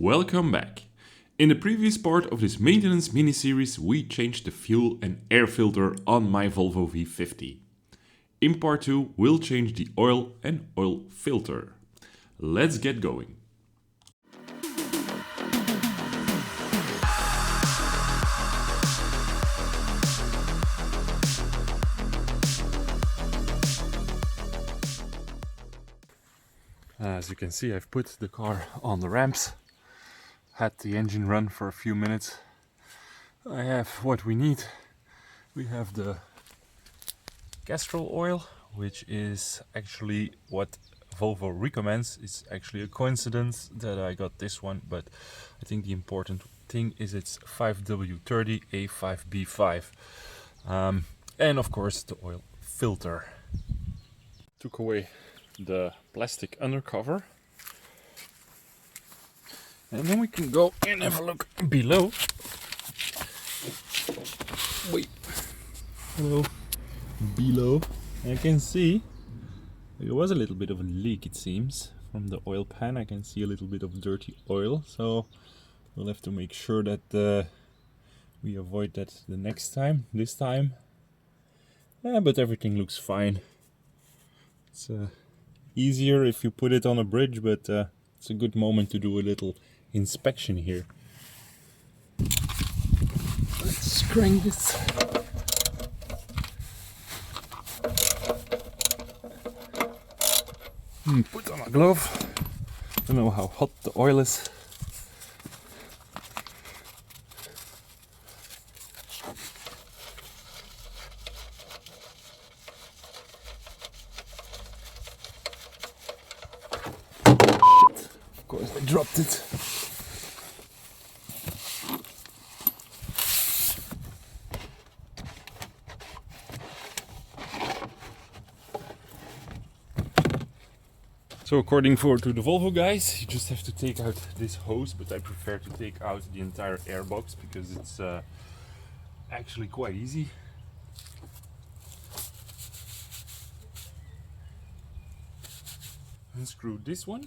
Welcome back. In the previous part of this maintenance mini-series, we changed the fuel and air filter on my Volvo V50. In part 2, we'll change the oil and oil filter. Let's get going. As you can see, I've put the car on the ramps, had the engine run for a few minutes. I have what we need. We have the Castrol oil, which is actually what Volvo recommends. It's actually a coincidence that I got this one, but I think the important thing is it's 5W30 A5B5. And of course the oil filter. Took away the plastic undercover. And then we can go and have a look below. Wait. Hello. Below. I can see there was a little bit of a leak, it seems, from the oil pan. I can see a little bit of dirty oil, so we'll have to make sure that we avoid that the next time. This time, but everything looks fine. It's easier if you put it on a bridge, but it's a good moment to do a little inspection here. Let's crank this. Put on a glove. I don't know how hot the oil is. Shit, of course I dropped it. So according to the Volvo guys, you just have to take out this hose, but I prefer to take out the entire airbox because it's actually quite easy. Unscrew this one.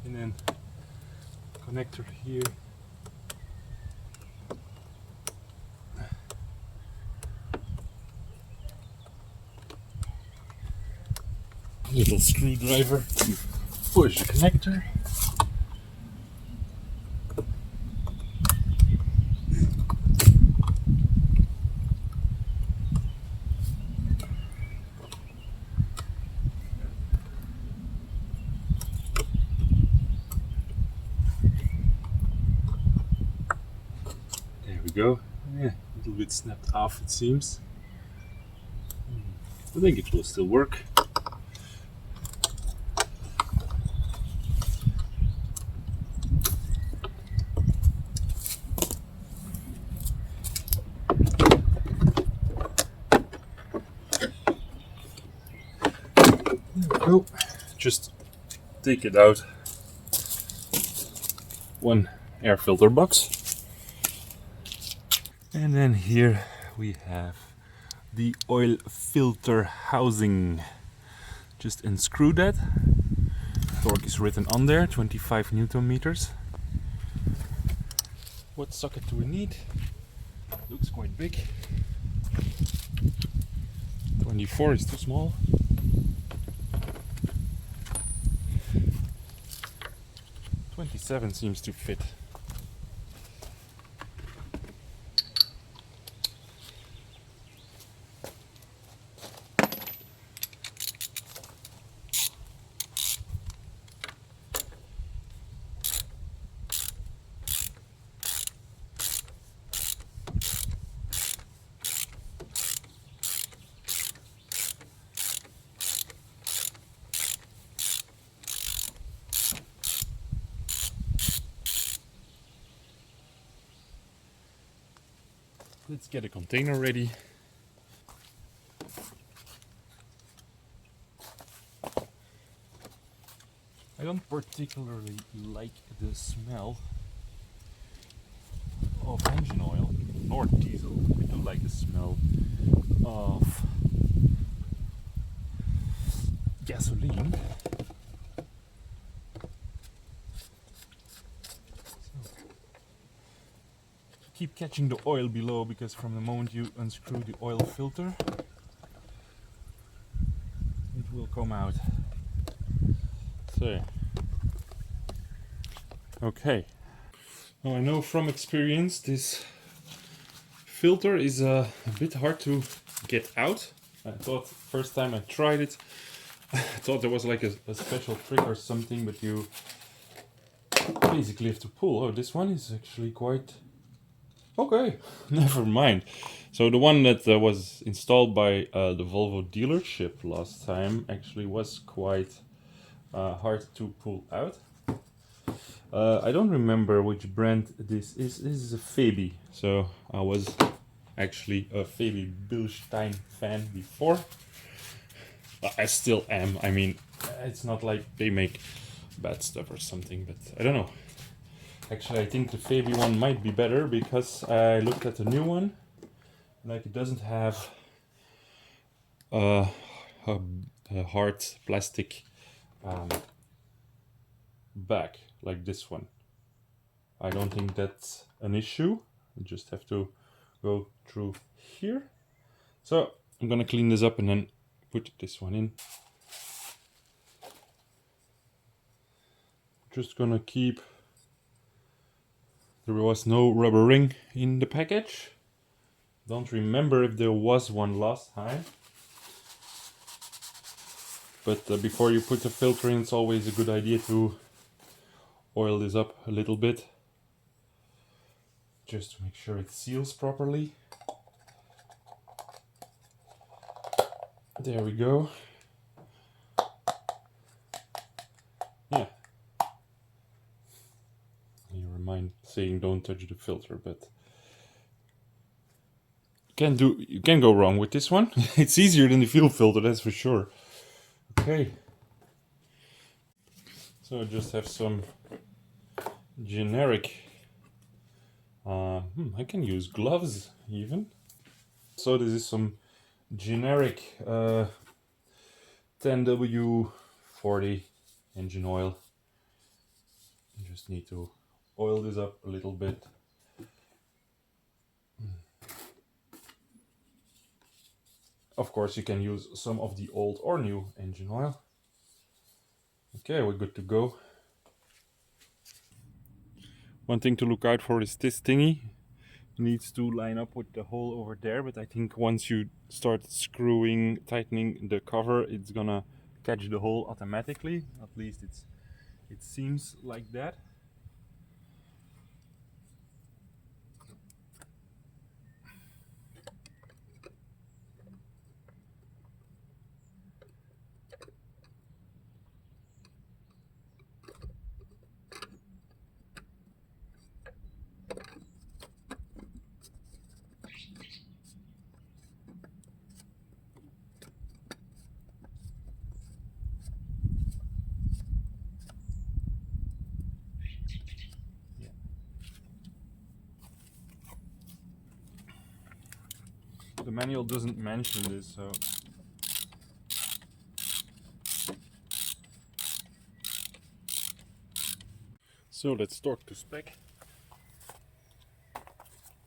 And then connector here. Little screwdriver to push the connector. Go. Yeah, a little bit snapped off, it seems. I think it will still work. There we go. Just take it out. One air filter box. And then here we have the oil filter housing. Just unscrew that. Torque is written on there, 25 Newton meters. What socket do we need? Looks quite big. 24 is too small. 27 seems to fit. Let's get a container ready. I don't particularly like the smell of engine oil nor diesel. I do like the smell of gasoline. So, keep catching the oil below, because from the moment you unscrew the oil filter, it will come out. So, okay. Now I know from experience this filter is a bit hard to get out. I thought first time I tried it, I thought there was like a special trick or something, but you basically have to pull. Oh, this one is actually quite okay. Never mind. So the one that was installed by the Volvo dealership last time actually was quite hard to pull out. I don't remember which brand this is. This is a Fabi. So I was actually a Fabi Bilstein fan before. I still am. I mean, it's not like they make bad stuff or something, but I don't know. Actually, I think the Fabi one might be better, because I looked at the new one. Like, it doesn't have a hard plastic back like this one. I don't think that's an issue. You just have to go through here. So I'm gonna clean this up and then put this one in. Just gonna keep. There was no rubber ring in the package. Don't remember if there was one last time. But before you put the filter in, it's always a good idea to oil this up a little bit, just to make sure it seals properly. There we go. Yeah. You remind saying don't touch the filter, but you can go wrong with this one. It's easier than the fuel filter, that's for sure. Okay. So I just have some generic. I can use gloves even. So this is some generic 10W40 engine oil. You just need to oil this up a little bit. Of course, you can use some of the old or new engine oil. Okay, we're good to go. One thing to look out for is this thingy. It needs to line up with the hole over there, but I think once you start tightening the cover, it's gonna catch the hole automatically. At least it seems like that. The manual doesn't mention this, so let's talk to spec.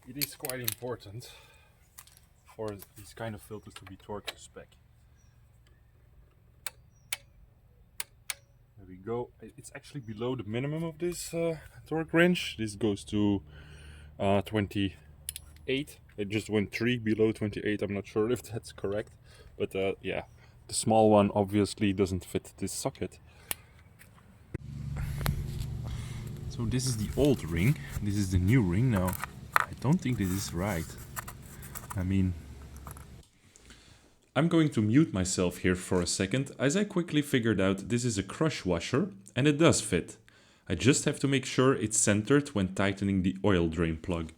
It is quite important for these kind of filters to be torqued to spec. There we go. It's actually below the minimum of this torque range. This goes to 28. It just went 3 below 28. I'm not sure if that's correct, but yeah, the small one obviously doesn't fit this socket. So this is the old ring, this is the new ring. Now I don't think this is right. I mean, I'm going to mute myself here for a second, as I quickly figured out this is a crush washer and it does fit. I just have to make sure it's centered when tightening the oil drain plug.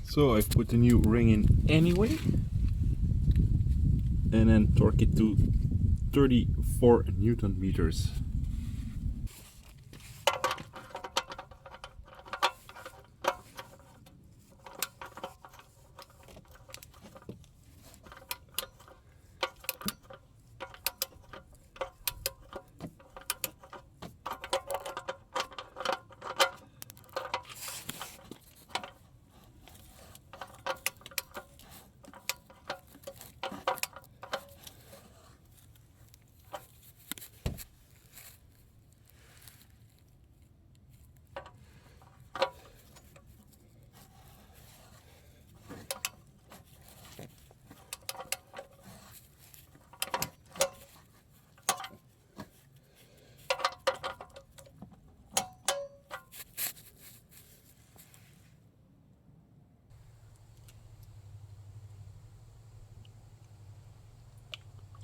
So I've put the new ring in anyway, and then torque it to 34 Newton meters.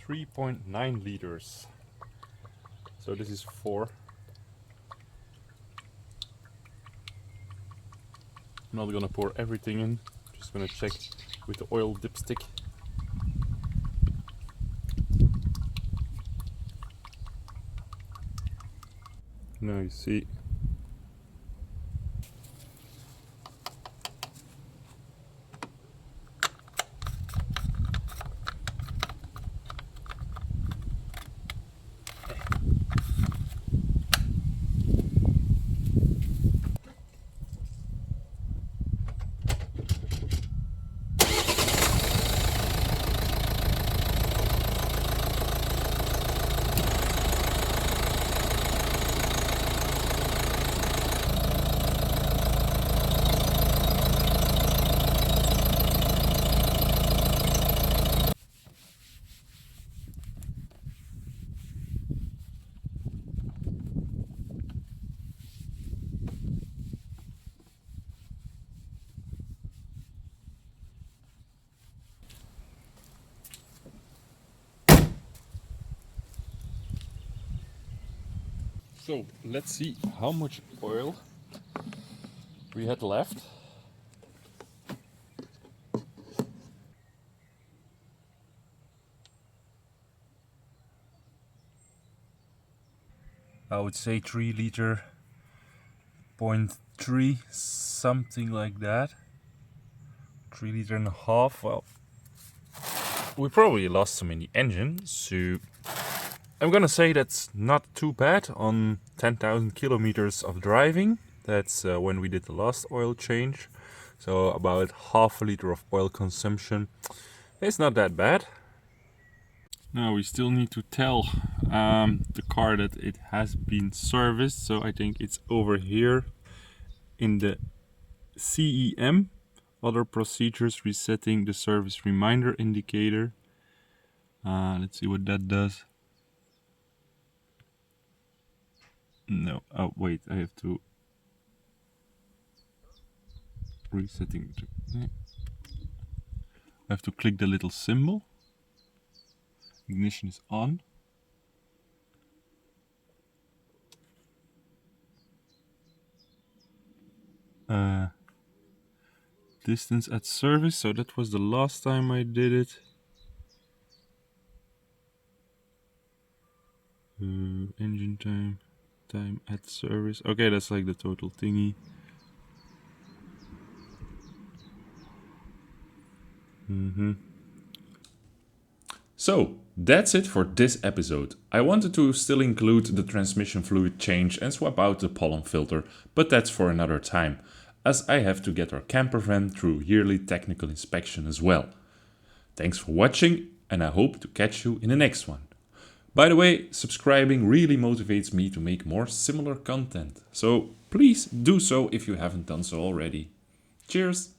3.9 liters. So this is 4. I'm not gonna pour everything in, just gonna check with the oil dipstick. Now you see. So let's see how much oil we had left. I would say 3 liter, 0.3, something like that. 3 liter and a half. Well, we probably lost some in the engine, so I'm gonna say that's not too bad on 10,000 kilometers of driving. That's when we did the last oil change. So about half a liter of oil consumption. It's not that bad. Now we still need to tell the car that it has been serviced. So I think it's over here in the CEM. Other procedures, resetting the service reminder indicator. Let's see what that does. No, oh wait, I have to resetting. I have to click the little symbol. Ignition is on. Distance at service, so that was the last time I did it. Engine time at service. Okay, that's like the total thingy. So, that's it for this episode. I wanted to still include the transmission fluid change and swap out the pollen filter, but that's for another time, as I have to get our camper van through yearly technical inspection as well. Thanks for watching, and I hope to catch you in the next one. By the way, subscribing really motivates me to make more similar content, so please do so if you haven't done so already. Cheers!